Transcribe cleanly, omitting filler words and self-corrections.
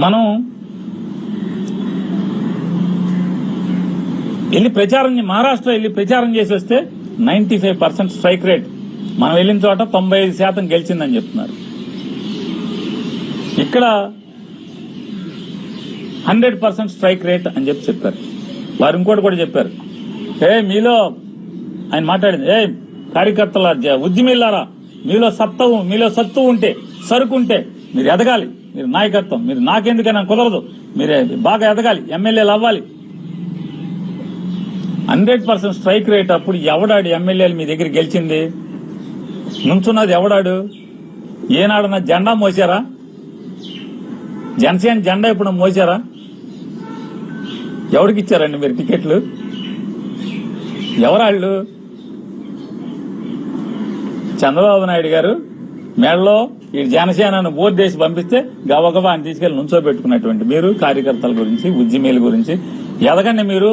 మనం వెళ్ళి మహారాష్ట్ర వెళ్ళి ప్రచారం చేసి వస్తే 95% స్ట్రైక్ రేట్, మనం వెళ్ళిన చోట 95% గెలిచిందని చెప్తున్నారు. ఇక్కడ 100% స్ట్రైక్ రేట్ అని చెప్పారు. వారు ఇంకోటి కూడా చెప్పారు, మీలో ఆయన మాట్లాడింది, కార్యకర్తల ఉద్యమిల్లారా, మీలో సత్తు ఉంటే, సరుకు ఉంటే మీరు ఎదగాలి, మీరు నాయకత్వం, మీరు నాకెందుకైనా కుదరదు, మీరే బాగా ఎదగాలి, ఎమ్మెల్యేలు అవ్వాలి. 100% స్ట్రైక్ రేట్ అప్పుడు ఎవడాడు ఎమ్మెల్యేలు మీ దగ్గర గెలిచింది? నుంచున్నది ఎవడాడు? ఏనాడన్నా జెండా మోసారా? జనసేన జెండా ఇప్పుడు మోసారా? ఎవరికి ఇచ్చారండి మీరు టికెట్లు? ఎవరాళ్ళు? చంద్రబాబు నాయుడు గారు మేడలో ఈ జనసేనను బోర్డు వేసి పంపిస్తే గబగబా అని తీసుకెళ్లి నుంచోబెట్టుకున్నటువంటి మీరు కార్యకర్తల గురించి, ఉద్యమీల గురించి ఎదగండి. మీరు